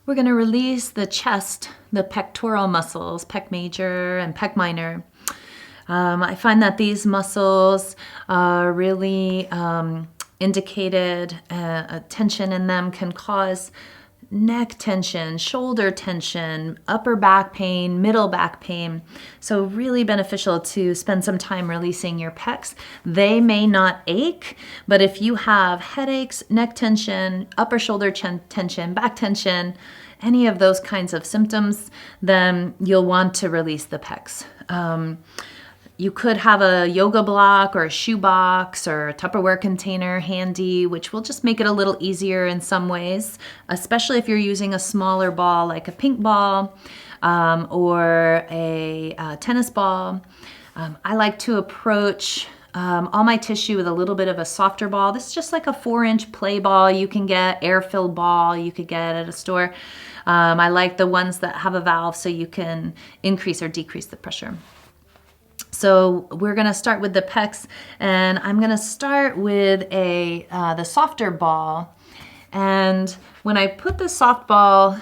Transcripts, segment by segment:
We're going to release the chest, the pectoral muscles, pec major and pec minor. I find that these muscles are really indicated. Tension in them can cause neck tension, shoulder tension, upper back pain, middle back pain. So really beneficial to spend some time releasing your pecs. They may not ache, but if you have headaches, neck tension, upper shoulder tension, back tension, any of those kinds of symptoms, then you'll want to release the pecs. You could have a yoga block or a shoe box or a Tupperware container handy, which will just make it a little easier in some ways, especially if you're using a smaller ball like a ping ball or a tennis ball. I like to approach all my tissue with a little bit of a softer ball. This is just like a 4-inch play ball you can get, air-filled ball you could get at a store. I like the ones that have a valve so you can increase or decrease the pressure. So we're going to start with the pecs, and I'm going to start with the softer ball. And when I put the soft ball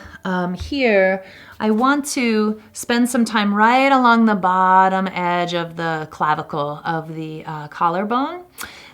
here, I want to spend some time right along the bottom edge of the clavicle of the collarbone.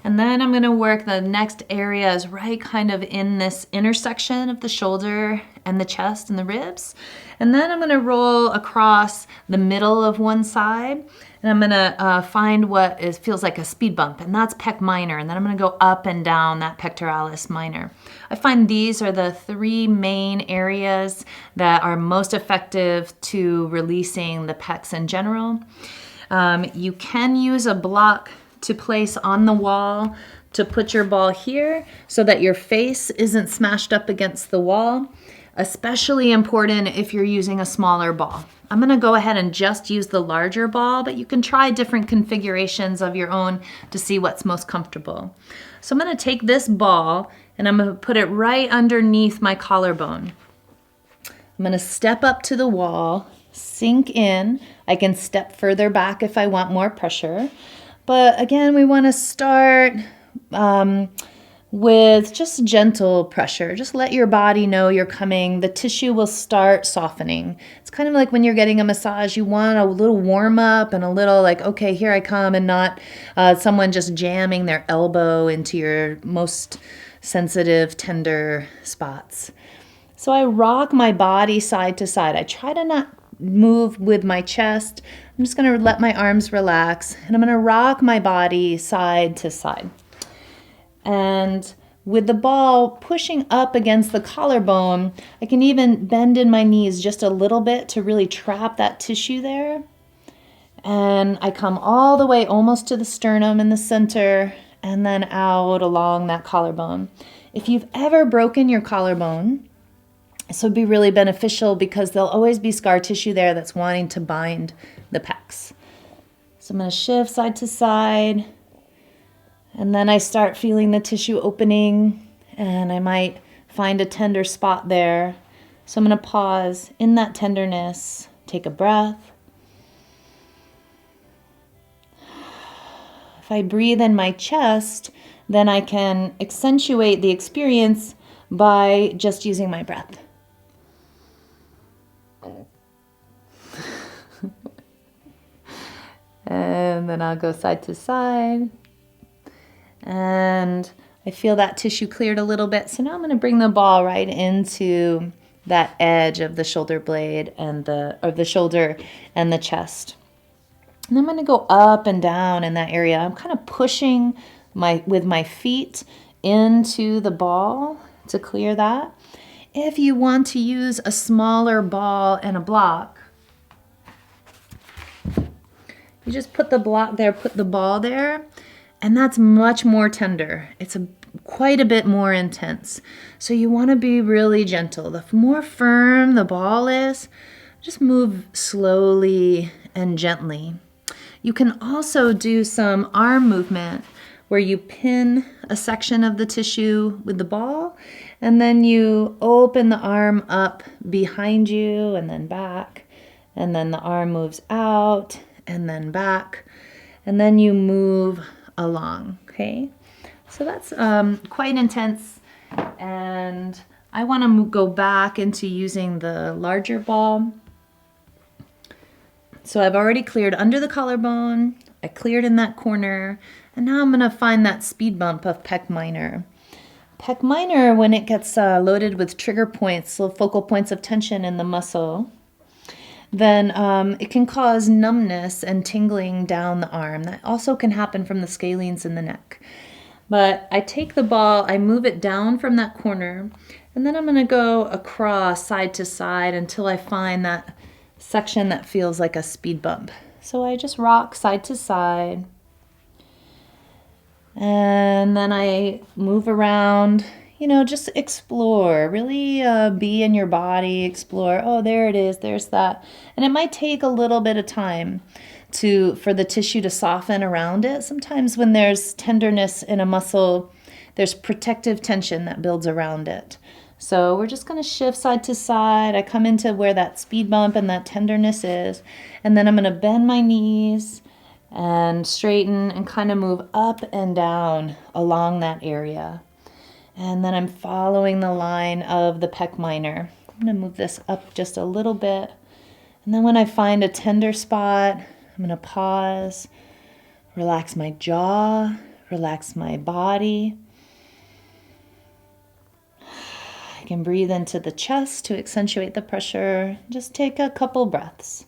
And then I'm going to work the next areas right kind of in this intersection of the shoulder and the chest and the ribs. And then I'm going to roll across the middle of one side. And I'm going to find what feels like a speed bump, and that's pec minor. And then I'm going to go up and down that pectoralis minor. I find these are the 3 main areas that are most effective to releasing the pecs in general. You can use a block to place on the wall to put your ball here so that your face isn't smashed up against the wall. Especially important if you're using a smaller ball. I'm going to go ahead and just use the larger ball, but you can try different configurations of your own to see what's most comfortable. So I'm going to take this ball and I'm going to put it right underneath my collarbone. I'm going to step up to the wall, sink in. I can step further back if I want more pressure. But again, we want to start with just gentle pressure. Just let your body know you're coming. The tissue will start softening. It's kind of like when you're getting a massage, you want a little warm up and a little like, okay, here I come, and not someone just jamming their elbow into your most sensitive, tender spots. So I rock my body side to side. I try to not move with my chest. I'm just going to let my arms relax, and I'm going to rock my body side to side. And with the ball pushing up against the collarbone, I can even bend in my knees just a little bit to really trap that tissue there. And I come all the way almost to the sternum in the center and then out along that collarbone. If you've ever broken your collarbone, this would be really beneficial because there'll always be scar tissue there that's wanting to bind the pecs. So I'm going to shift side to side. And then I start feeling the tissue opening, and I might find a tender spot there. So I'm going to pause in that tenderness, take a breath. If I breathe in my chest, then I can accentuate the experience by just using my breath. And then I'll go side to side. And I feel that tissue cleared a little bit. So now I'm going to bring the ball right into that edge of the shoulder blade and the shoulder and the chest. And I'm going to go up and down in that area. I'm kind of pushing with my feet into the ball to clear that. If you want to use a smaller ball and a block, you just put the block there, put the ball there. And that's much more tender. It's quite a bit more intense. So you want to be really gentle. The more firm the ball is, just move slowly and gently. You can also do some arm movement where you pin a section of the tissue with the ball, and then you open the arm up behind you and then back, and then the arm moves out and then back, and then you move along, okay? So that's quite intense, and I want to go back into using the larger ball. So I've already cleared under the collarbone, I cleared in that corner, and now I'm going to find that speed bump of pec minor. Pec minor, when it gets loaded with trigger points, so focal points of tension in the muscle, then it can cause numbness and tingling down the arm. That also can happen from the scalenes in the neck. But I take the ball, I move it down from that corner, and then I'm going to go across side to side until I find that section that feels like a speed bump. So I just rock side to side, and then I move around, just explore, really be in your body, explore. Oh, there it is, there's that. And it might take a little bit of time for the tissue to soften around it. Sometimes when there's tenderness in a muscle, there's protective tension that builds around it. So we're just going to shift side to side. I come into where that speed bump and that tenderness is, and then I'm going to bend my knees and straighten and kind of move up and down along that area. And then I'm following the line of the pec minor. I'm going to move this up just a little bit. And then when I find a tender spot, I'm going to pause, relax my jaw, relax my body. I can breathe into the chest to accentuate the pressure. Just take a couple breaths.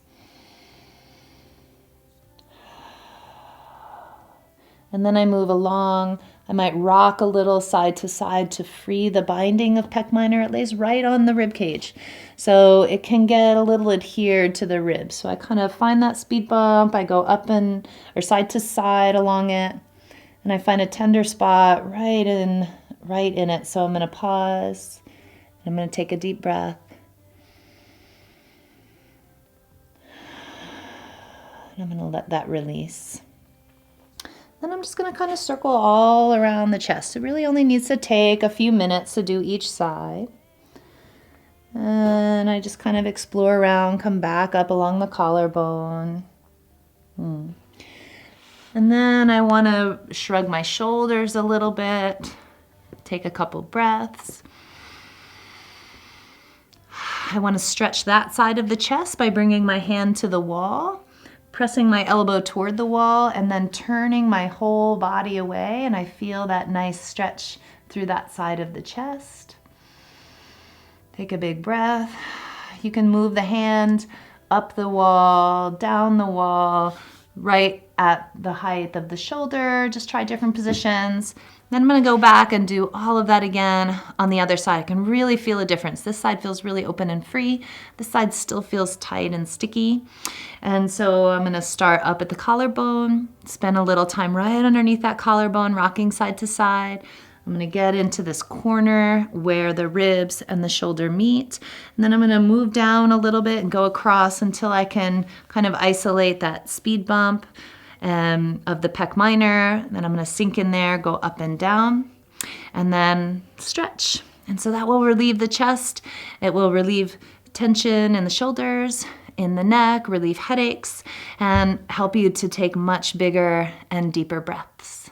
And then I move along. I might rock a little side to side to free the binding of pec minor. It lays right on the rib cage, so it can get a little adhered to the ribs. So I kind of find that speed bump. I go up or side to side along it, and I find a tender spot right in it. So I'm going to pause. I'm going to take a deep breath. And I'm going to let that release. Then I'm just going to kind of circle all around the chest. It really only needs to take a few minutes to do each side. And I just kind of explore around, come back up along the collarbone. And then I want to shrug my shoulders a little bit. Take a couple breaths. I want to stretch that side of the chest by bringing my hand to the wall, pressing my elbow toward the wall, and then turning my whole body away, and I feel that nice stretch through that side of the chest. Take a big breath. You can move the hand up the wall, down the wall, right at the height of the shoulder. Just try different positions. Then I'm going to go back and do all of that again on the other side. I can really feel a difference. This side feels really open and free. This side still feels tight and sticky. And so I'm going to start up at the collarbone, spend a little time right underneath that collarbone, rocking side to side. I'm going to get into this corner where the ribs and the shoulder meet. And then I'm going to move down a little bit and go across until I can kind of isolate that speed bump of the pec minor. Then I'm going to sink in there, go up and down, and then stretch. And so that will relieve the chest. It will relieve tension in the shoulders, in the neck, relieve headaches, and help you to take much bigger and deeper breaths.